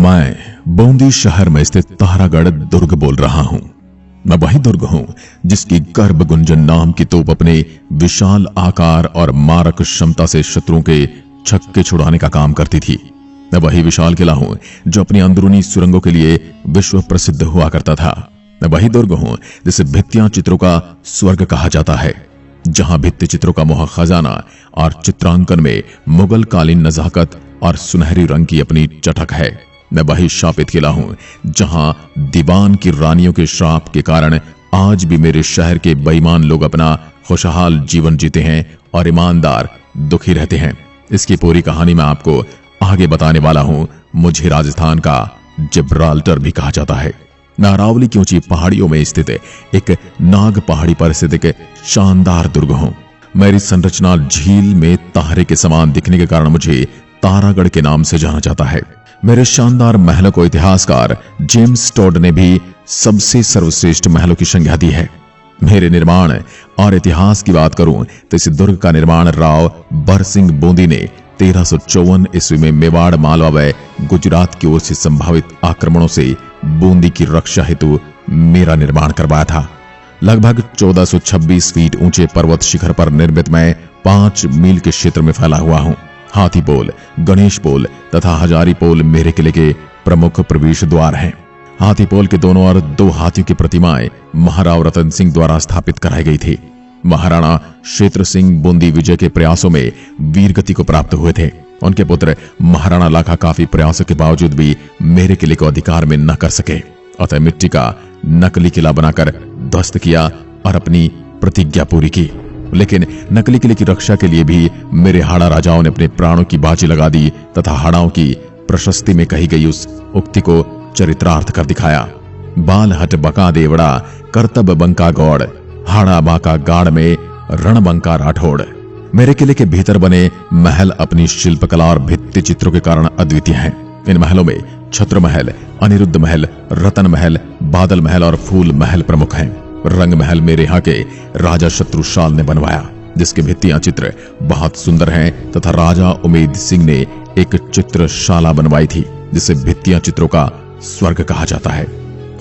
मैं बूंदी शहर में स्थित तारागढ़ दुर्ग बोल रहा हूं। मैं वही दुर्ग हूं जिसकी गर्भ गुंजन नाम की तोप अपने विशाल आकार और मारक क्षमता से शत्रुओं के छक्के छुड़ाने का काम करती थी। मैं वही विशाल किला हूं जो अपनी अंदरूनी सुरंगों के लिए विश्व प्रसिद्ध हुआ करता था। मैं वही दुर्ग हूं जिसे भित्तियां चित्रों का स्वर्ग कहा जाता है, जहां भित्ति चित्रों का मोह खजाना और चित्रांकन में मुगल कालीन नजाकत और सुनहरी रंग की अपनी चटक है। मैं वही शापित किला हूं जहां दीवान की रानियों के श्राप के कारण आज भी मेरे शहर के बेईमान लोग अपना खुशहाल जीवन जीते हैं और ईमानदार दुखी रहते हैं। इसकी पूरी कहानी मैं आपको आगे बताने वाला हूं। मुझे राजस्थान का जिब्राल्टर भी कहा जाता है। मैं अरावली की ऊंची पहाड़ियों में स्थित एक नाग पहाड़ी पर स्थित एक शानदार दुर्ग हूं। मेरी संरचना झील में तारे के समान दिखने के कारण मुझे तारागढ़ के नाम से जाना जाता है। मेरे शानदार महलों को इतिहासकार जेम्स टॉड ने भी सबसे सर्वश्रेष्ठ महलों की संज्ञा दी है। मेरे निर्माण और इतिहास की बात करूं तो इस दुर्ग का निर्माण राव बरसिंह बूंदी ने 1354 ईस्वी में मेवाड़, मालवा व गुजरात की ओर से संभावित आक्रमणों से बूंदी की रक्षा हेतु मेरा निर्माण करवाया था। लगभग 1426 फीट ऊंचे पर्वत शिखर पर निर्मित मैं 5 मील के क्षेत्र में फैला हुआ हूं। हाथी पोल, गणेश पोल तथा हजारी पोल मेरे किले के प्रमुख प्रवेश द्वार हैं। हाथी पोल के दोनों ओर 2 हाथियों की प्रतिमाएं महाराव रतन सिंह द्वारा स्थापित कराई गई थी। महाराणा क्षेत्र सिंह बूंदी विजय के प्रयासों में वीरगति को प्राप्त हुए थे। उनके पुत्र महाराणा लाखा काफी प्रयासों के बावजूद भी मेरे किले को अधिकार में न कर सके, अतः मिट्टी का नकली किला बनाकर ध्वस्त किया और अपनी प्रतिज्ञा पूरी की। लेकिन नकली किले की रक्षा के लिए भी मेरे हाड़ा राजाओं ने अपने प्राणों की बाजी लगा दी तथा हाड़ाओं की प्रशस्ति में कही गई उस उक्ति को चरितार्थ कर दिखाया। बाल हट बका देवड़ा, करतब बंका गौड़, हाड़ा बाका गाड़ में रण बंका राठौड़। मेरे किले के भीतर बने महल अपनी शिल्पकला और भित्ति चित्रों के कारण अद्वितीय हैं। इन महलों में छत्र महल, अनिरुद्ध महल, रतन महल, बादल महल और फूल महल प्रमुख हैं। रंग महल मेरे यहाँ के राजा शत्रुशाल ने बनवाया, जिसके भित्तियां चित्र बहुत सुंदर हैं तथा राजा उमेद सिंह ने एक चित्रशाला बनवाई थी जिसे भित्तियां चित्रों का स्वर्ग कहा जाता है।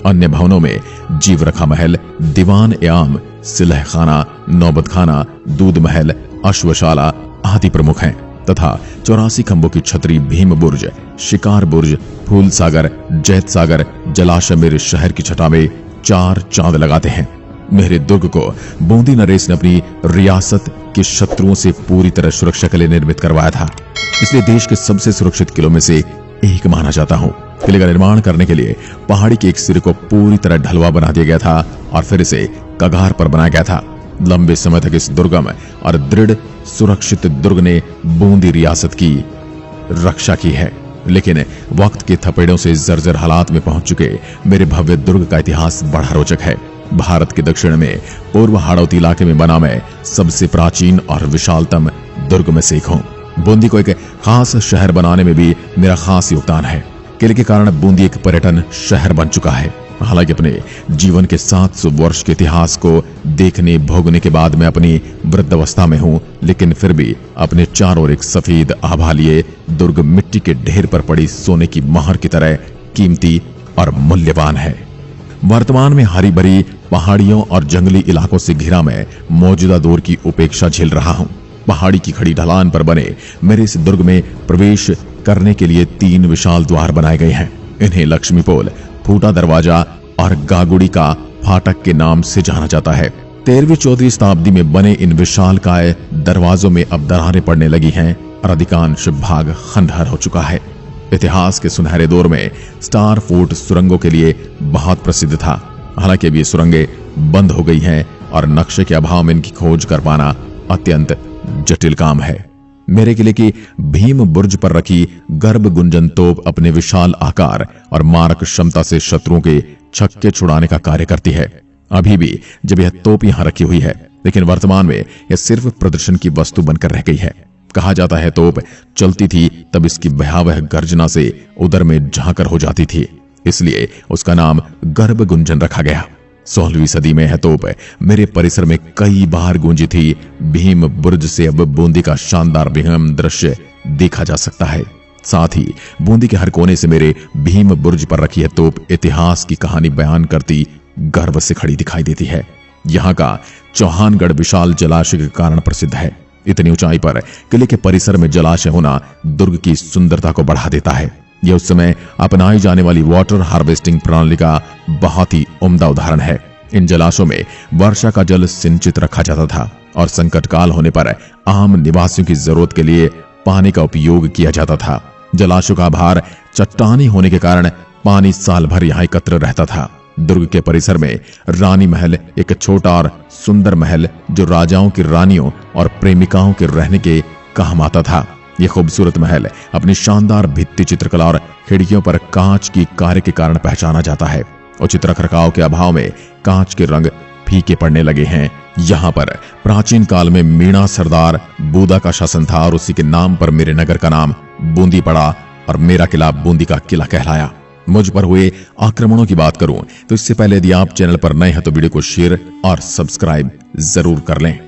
अन्य भवनों में जीवरखा महल, दीवान एआम, सिलह खाना, नौबत खाना, दूध महल, अश्वशाला आदि प्रमुख हैं तथा 84 खंभों की छतरी भीम बुर्ज, शिकार बुर्ज, फूल सागर, जैत सागर जलाशय मेरे शहर की छटा में 4 चांद लगाते हैं। मेरे दुर्ग को बूंदी नरेश ने अपनी रियासत के शत्रुओं से पूरी तरह सुरक्षा के लिए निर्मित करवाया था, इसलिए देश के सबसे सुरक्षित किलों में से एक माना जाता हूं। किले का निर्माण करने के लिए पहाड़ी के एक सिरे को पूरी तरह ढलवा बना दिया गया था और फिर इसे कगार पर बनाया गया था। लंबे समय तक इस दुर्गम और दृढ़ सुरक्षित दुर्ग ने बूंदी रियासत की रक्षा की है, लेकिन वक्त के थपेड़ों से जर्जर हालात में पहुंच चुके मेरे भव्य दुर्ग का इतिहास बड़ा रोचक है। भारत के दक्षिण में पूर्व हाड़ौती इलाके में बना मैं सबसे प्राचीन और विशालतम दुर्ग में से एक हूं। बूंदी को एक खास शहर बनाने में भी मेरा खास योगदान है। किले के कारण बूंदी एक पर्यटन शहर बन चुका है। हालांकि अपने जीवन के 700 वर्ष के इतिहास को देखने भोगने के बाद मैं अपनी वृद्धावस्था में हूं, लेकिन फिर भी अपने चारों ओर एक सफेद आभा लिए दुर्ग मिट्टी के ढेर पर पड़ी सोने की मोहर की तरह कीमती और मूल्यवान है। वर्तमान में हरी भरी पहाड़ियों और जंगली इलाकों से घिरा मैं मौजूदा दौर की उपेक्षा झेल रहा हूं। पहाड़ी की खड़ी ढलान पर बने मेरे इस दुर्ग में प्रवेश करने के लिए 3 विशाल द्वार बनाए गए हैं। इन्हें लक्ष्मी पोल, फूटा दरवाजा और गागुड़ी का फाटक के नाम से जाना जाता है। 13वीं-14वीं शताब्दी में बने इन विशालकाय दरवाजों में अब दरारें पड़ने लगी हैं और अधिकांश भाग खंडहर हो चुका है। इतिहास के सुनहरे दौर में स्टार फोर्ट सुरंगों के लिए बहुत प्रसिद्ध था। हालांकि अब ये सुरंगें बंद हो गई हैं और नक्शे के अभाव में इनकी खोज कर पाना अत्यंत जटिल काम है। मेरे किले की भीम बुर्ज पर रखी गर्भ गुंजन तोप अपने विशाल आकार और मारक क्षमता से शत्रुओं के छक्के छुड़ाने का कार्य करती है। अभी भी जब यह तोप यहां रखी हुई है, लेकिन वर्तमान में यह सिर्फ प्रदर्शन की वस्तु बनकर रह गई है। कहा जाता है तोप चलती थी तब इसकी भयावह गर्जना से उदर में झांकर हो जाती थी, इसलिए उसका नाम गर्भ गुंजन रखा गया। 16वीं सदी में यह तोप मेरे परिसर में कई बार गूंजी थी। भीम बुर्ज से अब बूंदी का शानदार विहंगम दृश्य देखा जा सकता है। साथ ही बूंदी के हर कोने से मेरे भीम बुर्ज पर रखी है तोप इतिहास की कहानी बयान करती गर्व से खड़ी दिखाई देती है। यहाँ का चौहानगढ़ विशाल जलाशय के कारण प्रसिद्ध है। इतनी ऊंचाई पर किले के परिसर में जलाशय होना दुर्ग की सुंदरता को बढ़ा देता है। यह उस समय अपनाई जाने वाली वाटर हार्वेस्टिंग प्रणाली का बहुत ही उम्दा उदाहरण है। इन जलाशयों में वर्षा का जल सिंचित रखा जाता था और संकट काल होने पर आम निवासियों की जरूरत के लिए पानी का उपयोग किया जाता था। जलाशयों का भार चट्टानी होने के कारण पानी साल भर यहाँ एकत्र रहता था। दुर्ग के परिसर में रानी महल एक छोटा और सुंदर महल जो राजाओं की रानियों और प्रेमिकाओं के रहने के काम आता था। यह खूबसूरत महल अपनी शानदार भित्ति चित्रकला और खिड़कियों पर कांच की कार्य के कारण पहचाना जाता है। उचित रखरखाव के अभाव में कांच के रंग फीके पड़ने लगे हैं। यहाँ पर प्राचीन काल में मीणा सरदार बूदा का शासन था और उसी के नाम पर मेरे नगर का नाम बूंदी पड़ा और मेरा किला बूंदी का किला कहलाया। मुझ पर हुए आक्रमणों की बात करूं तो इससे पहले यदि आप चैनल पर नए हैं तो वीडियो को शेयर और सब्सक्राइब जरूर कर लें।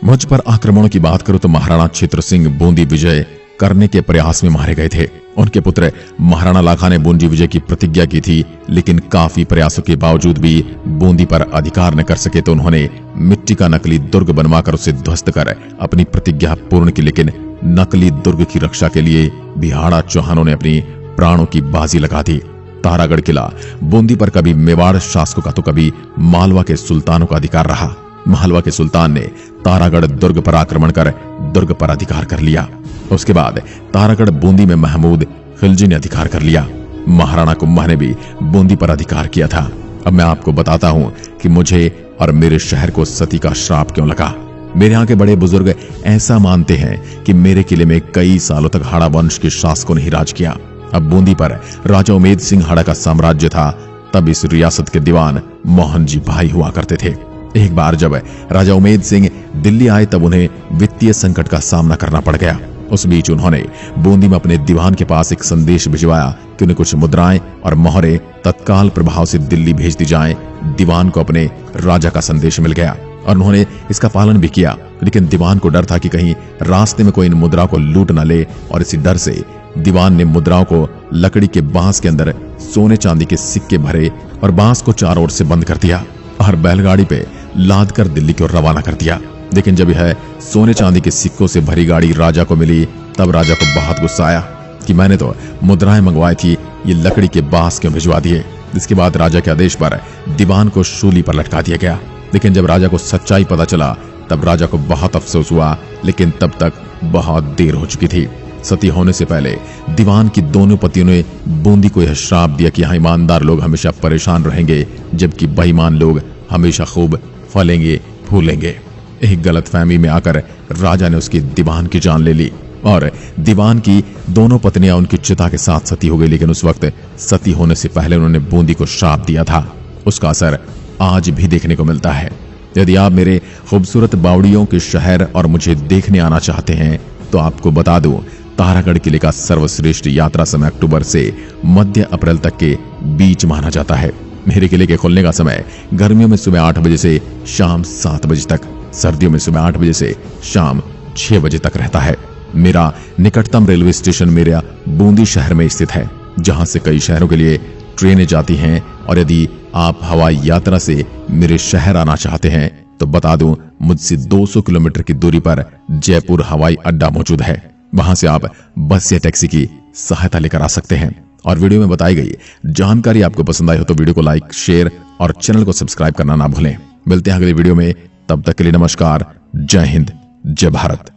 मुझ पर आक्रमणों की बात करूं तो महाराणा क्षेत्र सिंह बूंदी विजय करने के प्रयास में मारे गए थे। उनके पुत्र महाराणा लाखा ने बूंदी विजय की प्रतिज्ञा की थी, लेकिन काफी प्रयासों के बावजूद भी बूंदी पर अधिकार न कर सके तो उन्होंने मिट्टी का नकली दुर्ग बनवाकर उसे ध्वस्त कर अपनी प्रतिज्ञा पूर्ण की। लेकिन नकली दुर्ग की रक्षा के लिए बिहाड़ा चौहानों ने अपनी प्राणों की बाजी लगा दी। तारागढ़ किला बूंदी पर कभी मेवाड़ शासकों का तो कभी मालवा के सुल्तानों का अधिकार रहा। मालवा के सुल्तान ने तारागढ़ दुर्ग पर आक्रमण कर दुर्ग पर अधिकार कर लिया। उसके बाद तारागढ़ बूंदी में महमूद खिलजी ने अधिकार कर लिया। महाराणा कुंभा ने भी बूंदी पर अधिकार किया था। अब मैं आपको बताता हूं कि मुझे और मेरे शहर को सती का श्राप क्यों लगा। मेरे यहाँ के बड़े बुजुर्ग ऐसा मानते हैं कि मेरे किले में कई सालों तक हाड़ा वंश के शासकों ने ही राज किया। अब बूंदी पर राजा उमेद सिंह हाड़ा का साम्राज्य था। तब इस रियासत के दीवान मोहन जी भाई हुआ करते थे। एक बार जब राजा उमेद सिंह दिल्ली आए तब उन्हें वित्तीय संकट का सामना करना पड़ गया। उस बीच उन्होंने बूंदी में अपने दीवान के पास एक संदेश भिजवाया कि उन्हें कुछ मुद्राएं और मोहरें तत्काल प्रभाव से दिल्ली भेज दी जाएं। दीवान को अपने राजा का संदेश मिल गया और उन्होंने इसका पालन भी किया, लेकिन दीवान को डर था कि कहीं रास्ते में कोई इन मुद्राओं को लूट न ले, और इसी डर से दीवान ने मुद्राओं को लकड़ी के बांस के अंदर सोने चांदी के सिक्के भरे और बांस को चारों ओर से बंद कर दिया और बैलगाड़ी पे लाद कर दिल्ली की ओर रवाना कर दिया। लेकिन जब यह सोने चांदी के सिक्कों से भरी गाड़ी राजा को मिली तब राजा को बहुत गुस्सा आया कि मैंने तो मुद्राएं मंगवाई थी, ये लकड़ी के बांस क्यों भिजवा दिए। इसके बाद राजा के आदेश पर दीवान को शूली पर लटका दिया गया। लेकिन जब राजा को सच्चाई पता चला तब राजा को बहुत अफसोस हुआ, लेकिन तब तक बहुत देर हो चुकी थी। सती होने से पहले दीवान की दोनों पतियों ने बूंदी को यह श्राप दिया कि यहाँ ईमानदार लोग हमेशा परेशान रहेंगे, जबकि बेईमान लोग हमेशा खूब फलेंगे फूलेंगे। एक गलतफहमी में आकर राजा ने उसकी दीवान की जान ले ली और दीवान की दोनों पत्नियां उनकी चिता के साथ सती हो गई। लेकिन उस वक्त सती होने से पहले उन्होंने बूंदी को श्राप दिया था। उसका असर आज भी देखने को मिलता है। यदि आप मेरे खूबसूरत बावड़ियों के शहर और मुझे देखने आना चाहते हैं तो आपको बता दूं, तारागढ़ किले का सर्वश्रेष्ठ यात्रा समय अक्टूबर से मध्य अप्रैल तक के बीच माना जाता है। मेरे किले के खुलने का समय गर्मियों में सुबह 8 बजे से शाम 7 बजे तक, सर्दियों में सुबह 8 बजे से शाम 6 बजे तक रहता है। मेरा निकटतम रेलवे स्टेशन मेरा बूंदी शहर में स्थित है, जहां से कई शहरों के लिए ट्रेनें जाती हैं। और यदि आप हवाई यात्रा से मेरे शहर आना चाहते हैं तो बता दूं, मुझसे 200 किलोमीटर की दूरी पर जयपुर हवाई अड्डा मौजूद है। वहां से आप बस या टैक्सी की सहायता लेकर आ सकते हैं। और वीडियो में बताई गई जानकारी आपको पसंद आई हो तो वीडियो को लाइक, शेयर और चैनल को सब्सक्राइब करना ना भूलें। मिलते हैं अगले वीडियो में, तब तक के लिए नमस्कार। जय हिंद, जय भारत।